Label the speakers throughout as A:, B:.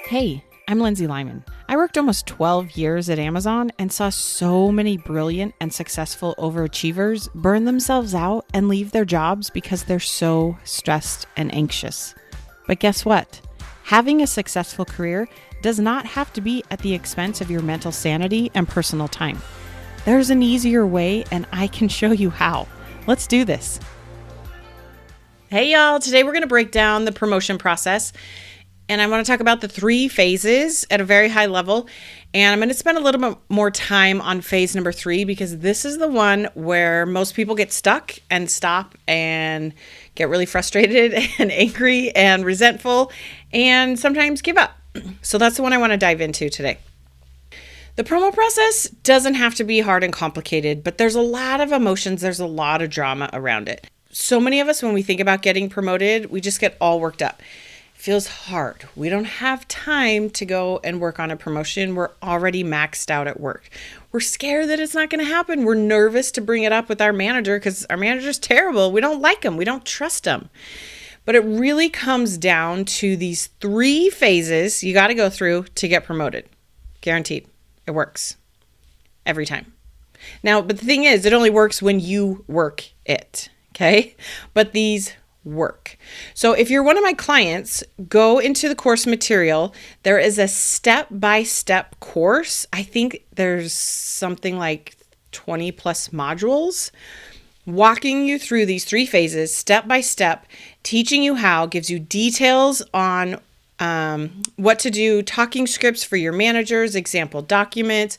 A: Hey, I'm Lindsay Lyman. I worked almost 12 years at Amazon and saw so many brilliant and successful overachievers burn themselves out and leave their jobs because they're so stressed and anxious. But guess what? Having a successful career does not have to be at the expense of your mental sanity and personal time. There's an easier way, and I can show you how. Let's do this. Hey y'all, today we're going to break down the promotion process, and I want to talk about the 3 phases at a very high level, and I'm going to spend a little bit more time on phase number 3 because this is the one where most people get stuck and stop and get really frustrated and angry and resentful and sometimes give up. So that's the one I want to dive into today. The promo process doesn't have to be hard and complicated, but there's a lot of emotions, there's a lot of drama around it. So many of us, when we think about getting promoted, we just get all worked up. It feels hard. We don't have time to go and work on a promotion. We're already maxed out at work. We're scared that it's not going to happen. We're nervous to bring it up with our manager because our manager's terrible. We don't like him. We don't trust him. But it really comes down to these 3 phases you got to go through to get promoted. Guaranteed. It works every time. Now, but the thing is, it only works when you work it. Okay? But these work. So if you're one of my clients, go into the course material. There is a step-by-step course. I think there's something like 20 plus modules walking you through these 3 phases, step by step, teaching you how, gives you details on what to do, talking scripts for your managers, example documents.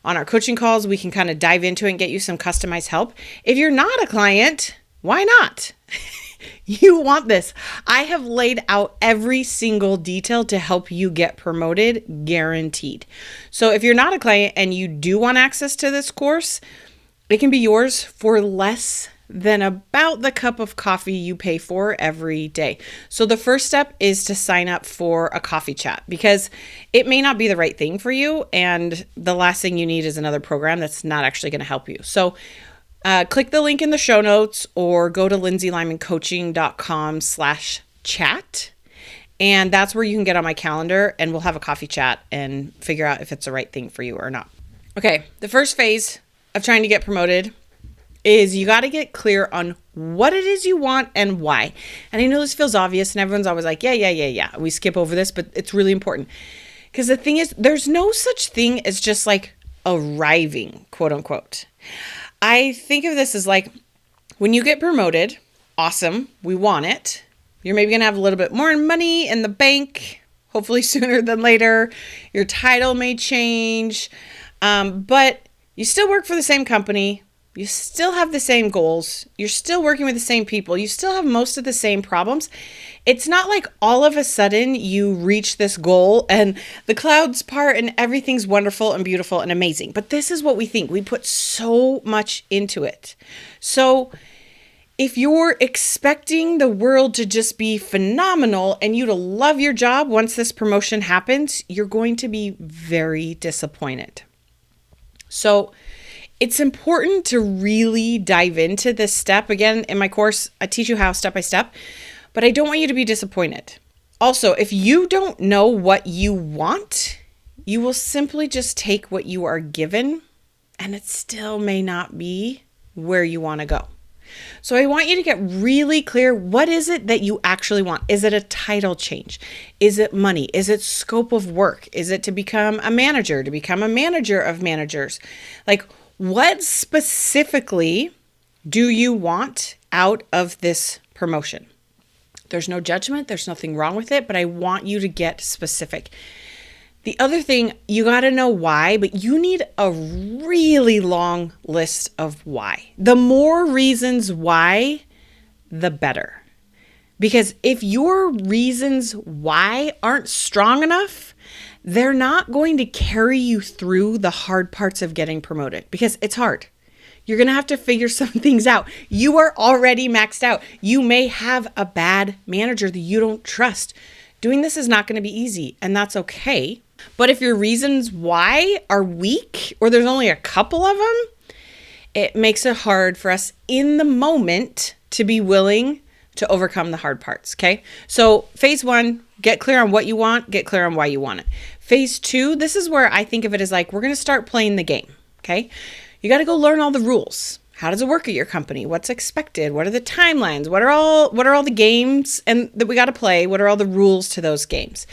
A: On our coaching calls, we can kind of dive into it and get you some customized help. If you're not a client, why not? You want this. I have laid out every single detail to help you get promoted, guaranteed. So if you're not a client and you do want access to this course, it can be yours for less than about the cup of coffee you pay for every day. So the first step is to sign up for a coffee chat because it may not be the right thing for you. And the last thing you need is another program that's not actually going to help you. So click the link in the show notes or go to lindsaylymancoaching.com/chat. And that's where you can get on my calendar and we'll have a coffee chat and figure out if it's the right thing for you or not. Okay, the first phase of trying to get promoted is you got to get clear on what it is you want and why. And I know this feels obvious and everyone's always like, yeah. We skip over this, but it's really important. Because the thing is, there's no such thing as just like arriving, quote unquote. I think of this as like when you get promoted, awesome, we want it. You're maybe going to have a little bit more money in the bank, hopefully sooner than later. Your title may change, but you still work for the same company. You still have the same goals. You're still working with the same people. You still have most of the same problems. It's not like all of a sudden you reach this goal and the clouds part and everything's wonderful and beautiful and amazing. But this is what we think. We put so much into it. So if you're expecting the world to just be phenomenal and you to love your job once this promotion happens, you're going to be very disappointed. So it's important to really dive into this step. Again, in my course, I teach you how step by step, but I don't want you to be disappointed. Also, if you don't know what you want, you will simply just take what you are given, and it still may not be where you want to go. So I want you to get really clear. What is it that you actually want? Is it a title change? Is it money? Is it scope of work? Is it to become a manager, of managers? Like, what specifically do you want out of this promotion? There's no judgment. There's nothing wrong with it, but I want you to get specific. The other thing, you got to know why, but you need a really long list of why. The more reasons why, the better. Because if your reasons why aren't strong enough, they're not going to carry you through the hard parts of getting promoted because it's hard. You're going to have to figure some things out. You are already maxed out. You may have a bad manager that you don't trust. Doing this is not going to be easy, and that's okay. But if your reasons why are weak or there's only a couple of them, it makes it hard for us in the moment to be willing to overcome the hard parts. Okay. So phase 1, get clear on what you want, get clear on why you want it. Phase 2, this is where I think of it as like, we're going to start playing the game. Okay. You got to go learn all the rules. How does it work at your company? What's expected? What are the timelines? What are all the games and that we got to play? What are all the rules to those games?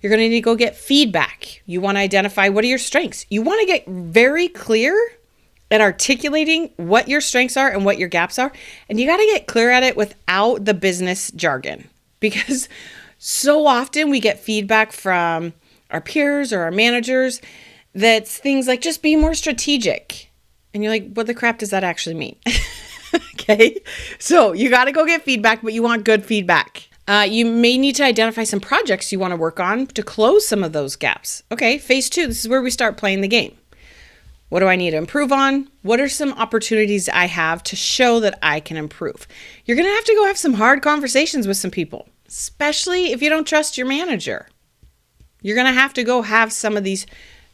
A: You're going to need to go get feedback. You want to identify what are your strengths. You want to get very clear at articulating what your strengths are and what your gaps are. And you got to get clear at it without the business jargon, because so often we get feedback from our peers or our managers that's things like, just be more strategic. And you're like, what the crap does that actually mean? Okay. So you got to go get feedback, but you want good feedback. You may need to identify some projects you want to work on to close some of those gaps. Okay. Phase 2, this is where we start playing the game. What do I need to improve on? What are some opportunities I have to show that I can improve? You're going to have to go have some hard conversations with some people, especially if you don't trust your manager. You're going to have to go have some of these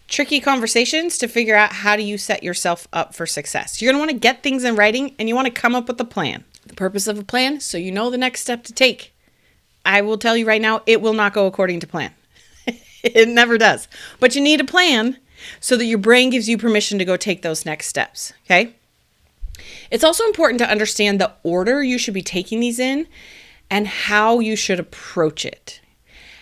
A: tricky conversations to figure out how do you set yourself up for success. You're going to want to get things in writing and you want to come up with a plan. The purpose of a plan, so you know the next step to take. I will tell you right now, it will not go according to plan. It never does. But you need a plan so that your brain gives you permission to go take those next steps. Okay. It's also important to understand the order you should be taking these in and how you should approach it.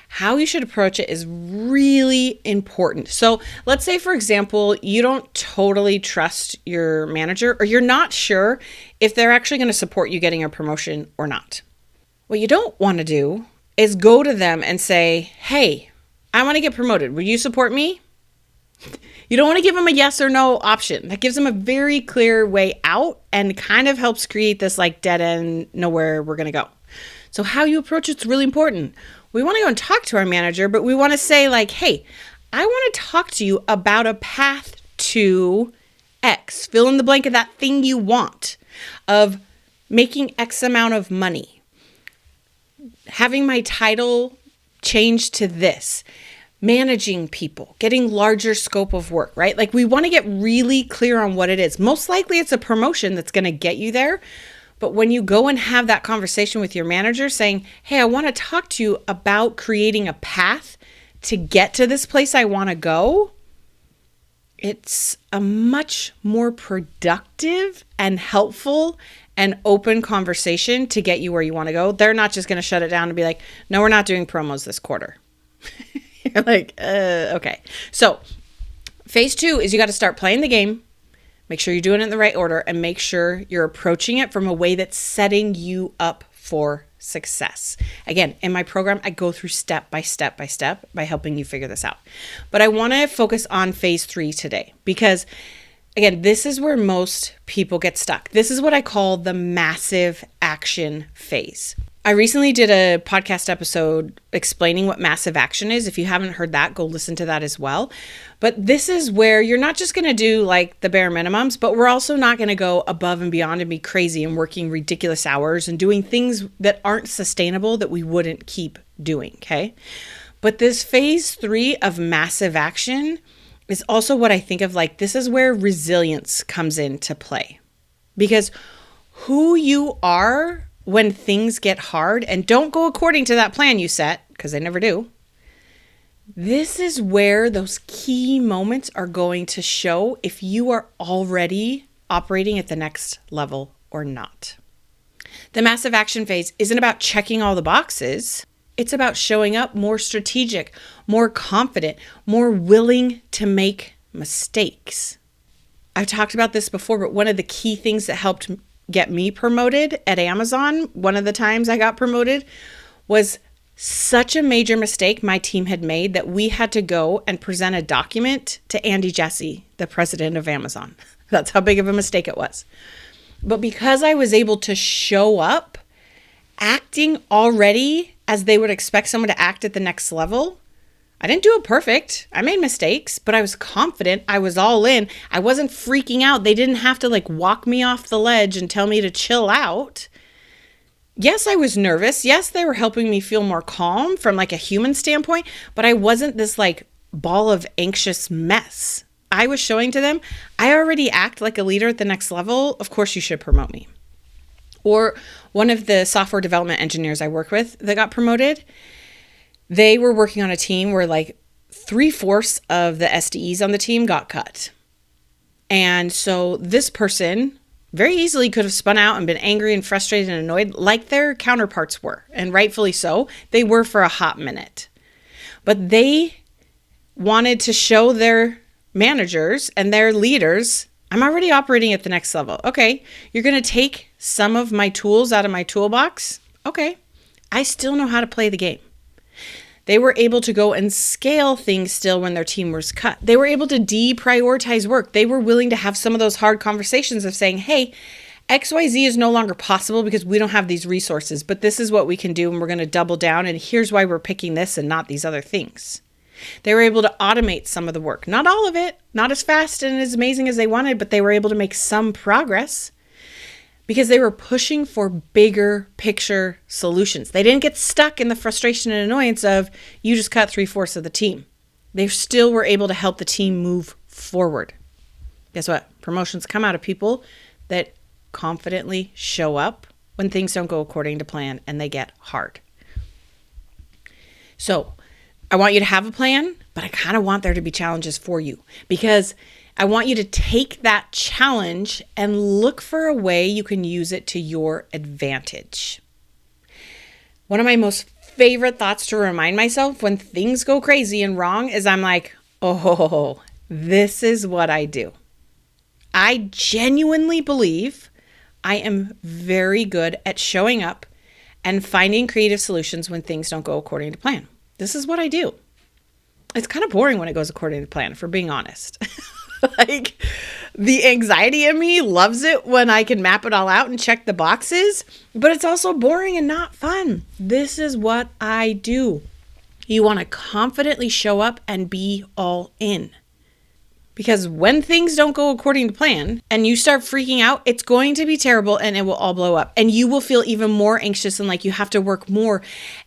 A: How you should approach it is really important. So let's say, for example, you don't totally trust your manager, or you're not sure if they're actually going to support you getting a promotion or not. What you don't want to do is go to them and say, hey, I want to get promoted. Will you support me? You don't want to give them a yes or no option. That gives them a very clear way out and kind of helps create this like dead end, nowhere we're going to go. So how you approach it's really important. We want to go and talk to our manager, but we want to say like, hey, I want to talk to you about a path to X. Fill in the blank of that thing you want, of making X amount of money, having my title change to this, managing people, getting larger scope of work, right? Like we want to get really clear on what it is. Most likely it's a promotion that's going to get you there. But when you go and have that conversation with your manager saying, hey, I want to talk to you about creating a path to get to this place I want to go, it's a much more productive and helpful and open conversation to get you where you want to go. They're not just going to shut it down and be like, no, we're not doing promos this quarter. You're like, okay. So phase 2 is you got to start playing the game. Make sure you're doing it in the right order and make sure you're approaching it from a way that's setting you up for success. Again, in my program, I go through step by step by helping you figure this out. But I want to focus on phase 3 today because, again, this is where most people get stuck. This is what I call the massive action phase. I recently did a podcast episode explaining what massive action is. If you haven't heard that, go listen to that as well. But this is where you're not just going to do like the bare minimums, but we're also not going to go above and beyond and be crazy and working ridiculous hours and doing things that aren't sustainable that we wouldn't keep doing, okay? But this phase 3 of massive action is also what I think of like, this is where resilience comes into play. Because who you are when things get hard and don't go according to that plan you set, because they never do, this is where those key moments are going to show if you are already operating at the next level or not. The massive action phase isn't about checking all the boxes. It's about showing up more strategic, more confident, more willing to make mistakes. I've talked about this before, but one of the key things that helped get me promoted at Amazon, one of the times I got promoted, was such a major mistake my team had made that we had to go and present a document to Andy Jassy, the president of Amazon. That's how big of a mistake it was. But because I was able to show up acting already as they would expect someone to act at the next level, I didn't do it perfect. I made mistakes, but I was confident. I was all in. I wasn't freaking out. They didn't have to like walk me off the ledge and tell me to chill out. Yes, I was nervous. Yes, they were helping me feel more calm from like a human standpoint, but I wasn't this like ball of anxious mess. I was showing to them, I already act like a leader at the next level. Of course you should promote me. Or one of the software development engineers I work with that got promoted, they were working on a team where like 3/4 of the SDEs on the team got cut. And so this person very easily could have spun out and been angry and frustrated and annoyed like their counterparts were. And rightfully so. They were for a hot minute. But they wanted to show their managers and their leaders, I'm already operating at the next level. Okay, you're going to take some of my tools out of my toolbox. Okay, I still know how to play the game. They were able to go and scale things still when their team was cut. They were able to deprioritize work. They were willing to have some of those hard conversations of saying, hey, XYZ is no longer possible because we don't have these resources, but this is what we can do and we're going to double down, and here's why we're picking this and not these other things. They were able to automate some of the work. Not all of it, not as fast and as amazing as they wanted, but they were able to make some progress because they were pushing for bigger picture solutions. They didn't get stuck in the frustration and annoyance of you just cut 3/4 of the team. They still were able to help the team move forward. Guess what? Promotions come out of people that confidently show up when things don't go according to plan and they get hard. So I want you to have a plan, but I kind of want there to be challenges for you because I want you to take that challenge and look for a way you can use it to your advantage. One of my most favorite thoughts to remind myself when things go crazy and wrong is I'm like, oh, this is what I do. I genuinely believe I am very good at showing up and finding creative solutions when things don't go according to plan. This is what I do. It's kind of boring when it goes according to plan, if we're being honest. Like, the anxiety in me loves it when I can map it all out and check the boxes, but it's also boring and not fun. This is what I do. You want to confidently show up and be all in. Because when things don't go according to plan and you start freaking out, it's going to be terrible and it will all blow up. And you will feel even more anxious and like you have to work more.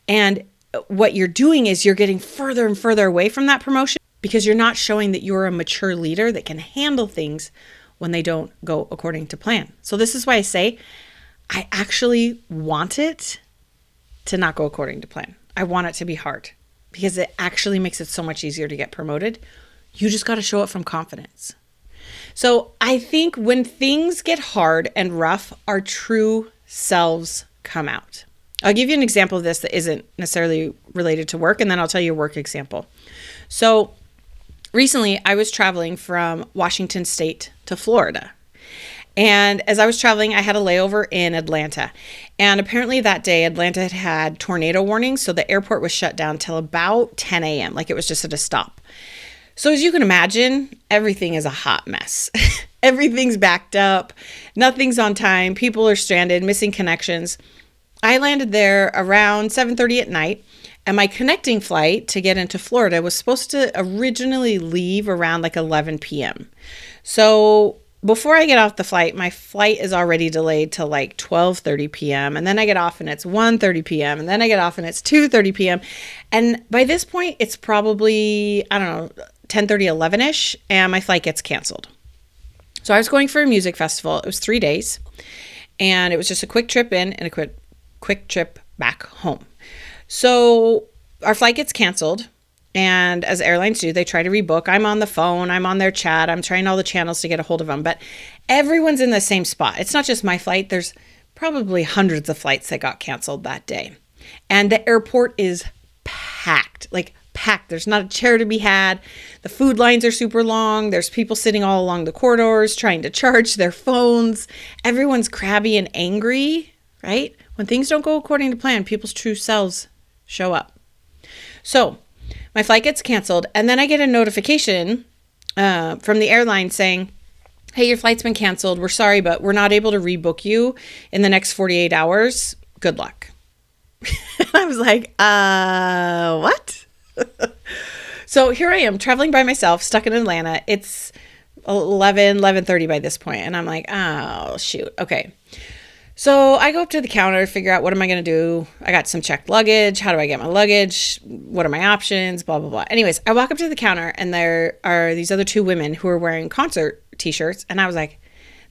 A: And what you're doing is you're getting further and further away from that promotion because you're not showing that you're a mature leader that can handle things when they don't go according to plan. So this is why I say I actually want it to not go according to plan. I want it to be hard because it actually makes it so much easier to get promoted. You just got to show it from confidence. So I think when things get hard and rough, our true selves come out. I'll give you an example of this that isn't necessarily related to work, and then I'll tell you a work example. So recently I was traveling from Washington State to Florida. And as I was traveling, I had a layover in Atlanta. And apparently that day, Atlanta had had tornado warnings. So the airport was shut down till about 10 a.m. Like it was just at a stop. So as you can imagine, everything is a hot mess. Everything's backed up. Nothing's on time. People are stranded, missing connections. I landed there around 7:30 at night. And my connecting flight to get into Florida was supposed to originally leave around like 11 p.m. So before I get off the flight, my flight is already delayed till like 12:30 p.m. And then I get off and it's 1:30 p.m. And then I get off and it's 2:30 p.m. And by this point, it's probably, I don't know, 10:30, 11-ish, and my flight gets canceled. So I was going for a music festival. It was 3 days. And it was just a quick trip in and a quick trip back home. So our flight gets canceled, and as airlines do, they try to rebook. I'm on the phone, I'm on their chat, I'm trying all the channels to get a hold of them, but everyone's in the same spot. It's not just my flight. There's probably hundreds of flights that got canceled that day. And the airport is packed, like packed. There's not a chair to be had. The food lines are super long. There's people sitting all along the corridors trying to charge their phones. Everyone's crabby and angry, right? When things don't go according to plan, people's true selves show up. So my flight gets canceled, and then I get a notification from the airline saying, hey, your flight's been canceled. We're sorry, but we're not able to rebook you in the next 48 hours. Good luck. I was like, what? So here I am traveling by myself, stuck in Atlanta. It's 11:30 by this point, and I'm like, oh, shoot. Okay. So I go up to the counter to figure out what am I going to do. I got some checked luggage. How do I get my luggage? What are my options? Blah, blah, blah. Anyways, I walk up to the counter and there are these other two women who are wearing concert t-shirts. And I was like,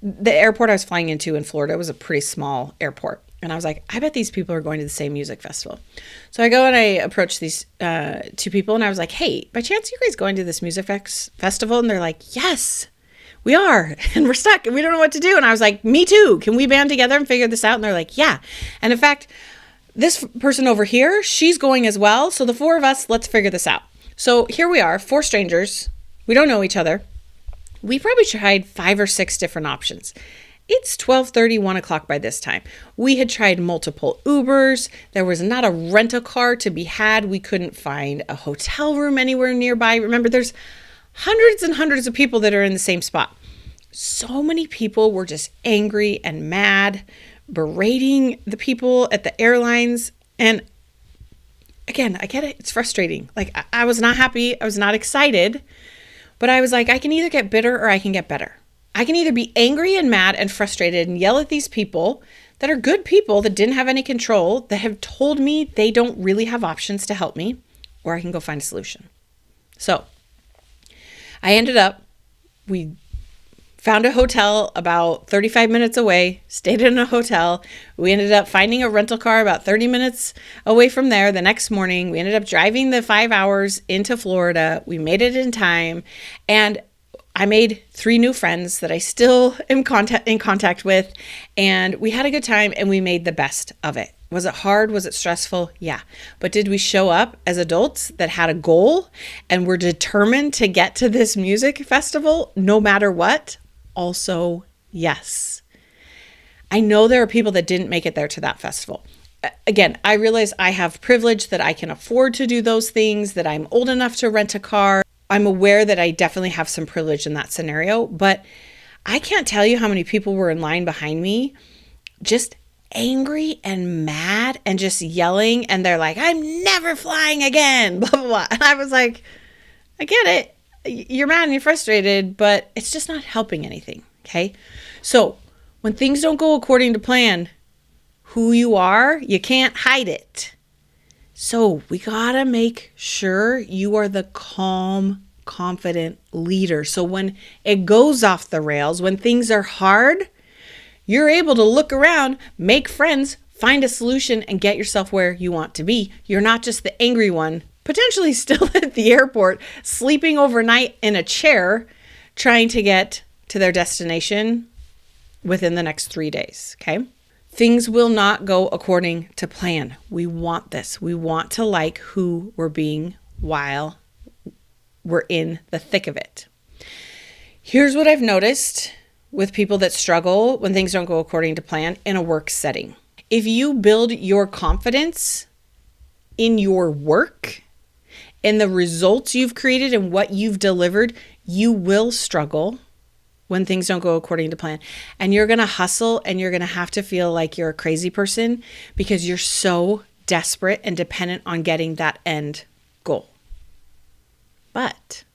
A: The airport I was flying into in Florida was a pretty small airport. And I was like, I bet these people are going to the same music festival. So I go and I approach these two people and I was like, hey, by chance you guys going to this music festival? And they're like, yes, we are. And we're stuck and we don't know what to do. And I was like, me too. Can we band together and figure this out? And they're like, yeah. And in fact, this person over here, she's going as well. So the four of us, let's figure this out. So here we are, four strangers. We don't know each other. We probably tried 5 or 6 different options. It's 12:30, 1 o'clock by this time. We had tried multiple Ubers. There was not a rental car to be had. We couldn't find a hotel room anywhere nearby. Remember, there's hundreds and hundreds of people that are in the same spot. So many people were just angry and mad, berating the people at the airlines. And again, I get it. It's frustrating. Like, I was not happy. I was not excited. But I was like, I can either get bitter or I can get better. I can either be angry and mad and frustrated and yell at these people that are good people that didn't have any control, that have told me they don't really have options to help me, or I can go find a solution. So we found a hotel about 35 minutes away, stayed in a hotel. We ended up finding a rental car about 30 minutes away from there. The next morning, we ended up driving the 5 hours into Florida. We made it in time. And I made 3 new friends that I still am in contact with. And we had a good time and we made the best of it. Was it hard? Was it stressful? Yeah. But did we show up as adults that had a goal and were determined to get to this music festival no matter what? Also, yes. I know there are people that didn't make it there to that festival. Again, I realize I have privilege that I can afford to do those things, that I'm old enough to rent a car. I'm aware that I definitely have some privilege in that scenario, but I can't tell you how many people were in line behind me, just angry and mad and just yelling. And they're like, I'm never flying again, blah, blah, blah. And I was like, I get it. You're mad and you're frustrated, but it's just not helping anything. Okay. So when things don't go according to plan, who you are, you can't hide it. So we gotta make sure you are the calm, confident leader. So when it goes off the rails, when things are hard, you're able to look around, make friends, find a solution, and get yourself where you want to be. You're not just the angry one, potentially still at the airport, sleeping overnight in a chair, trying to get to their destination within the next 3 days, okay? Things will not go according to plan. We want this. We want to like who we're being while we're in the thick of it. Here's what I've noticed with people that struggle when things don't go according to plan in a work setting. If you build your confidence in your work, in the results you've created and what you've delivered, you will struggle when things don't go according to plan. And you're going to hustle and you're going to have to feel like you're a crazy person because you're so desperate and dependent on getting that end goal. But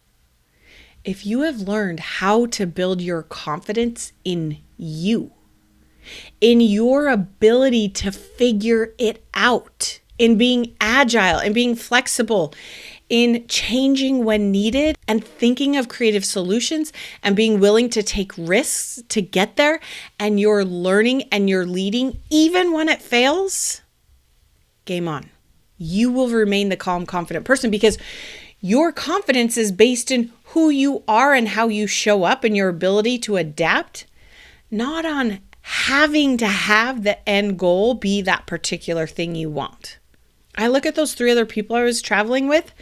A: if you have learned how to build your confidence in you, in your ability to figure it out, in being agile and being flexible, in changing when needed and thinking of creative solutions and being willing to take risks to get there, and you're learning and you're leading even when it fails, game on. You will remain the calm, confident person because your confidence is based in who you are and how you show up and your ability to adapt, not on having to have the end goal be that particular thing you want. I look at those 3 other people I was traveling with.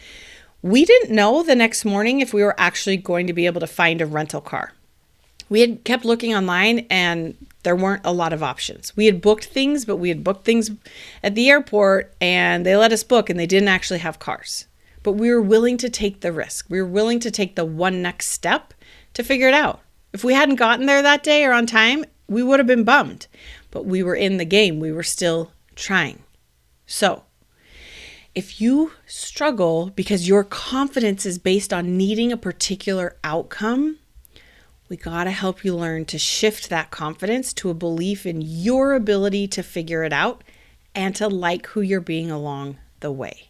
A: We didn't know the next morning if we were actually going to be able to find a rental car. We had kept looking online and there weren't a lot of options. We had booked things, but we had booked things at the airport and they let us book and they didn't actually have cars. But we were willing to take the risk. We were willing to take the one next step to figure it out. If we hadn't gotten there that day or on time, we would have been bummed. But we were in the game. We were still trying. So if you struggle because your confidence is based on needing a particular outcome, we got to help you learn to shift that confidence to a belief in your ability to figure it out and to like who you're being along the way.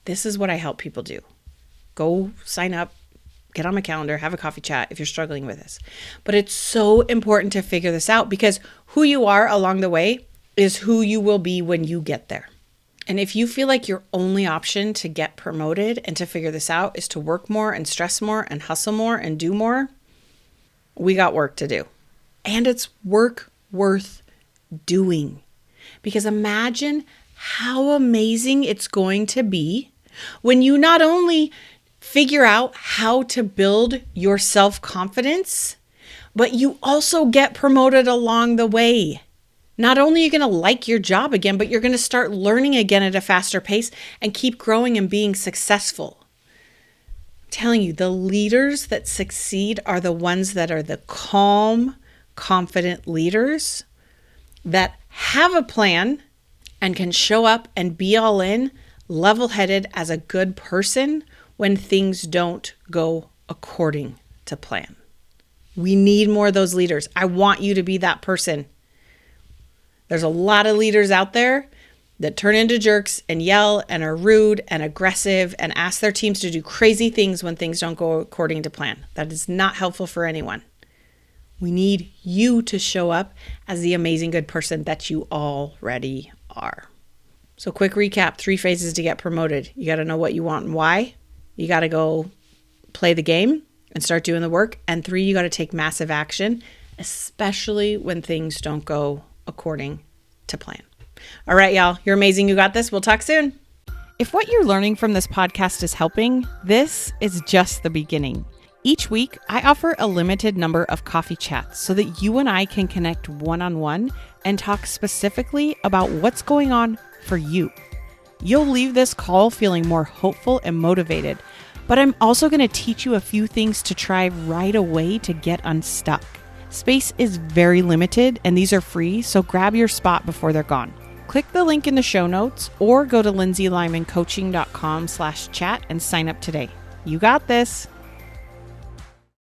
A: This is what I help people do. Go sign up get on my calendar, have a coffee chat if you're struggling with this. But it's so important to figure this out because who you are along the way is who you will be when you get there. And if you feel like your only option to get promoted and to figure this out is to work more and stress more and hustle more and do more, we got work to do. And it's work worth doing. Because imagine how amazing it's going to be when you not only figure out how to build your self-confidence, but you also get promoted along the way. Not only are you going to like your job again, but you're going to start learning again at a faster pace and keep growing and being successful. I'm telling you, the leaders that succeed are the ones that are the calm, confident leaders that have a plan and can show up and be all in, level-headed as a good person when things don't go according to plan. We need more of those leaders. I want you to be that person. There's a lot of leaders out there that turn into jerks and yell and are rude and aggressive and ask their teams to do crazy things when things don't go according to plan. That is not helpful for anyone. We need you to show up as the amazing good person that you already are. So quick recap, 3 phases to get promoted. You got to know what you want and why. You got to go play the game and start doing the work. And 3, you got to take massive action, especially when things don't go according to plan. All right, y'all, you're amazing. You got this. We'll talk soon. If what you're learning from this podcast is helping, this is just the beginning. Each week, I offer a limited number of coffee chats so that you and I can connect one-on-one and talk specifically about what's going on for you. You'll leave this call feeling more hopeful and motivated, but I'm also going to teach you a few things to try right away to get unstuck. Space is very limited and these are free, so grab your spot before they're gone. Click the link in the show notes or go to lindsaylymancoaching.com/chat and sign up today. You got this.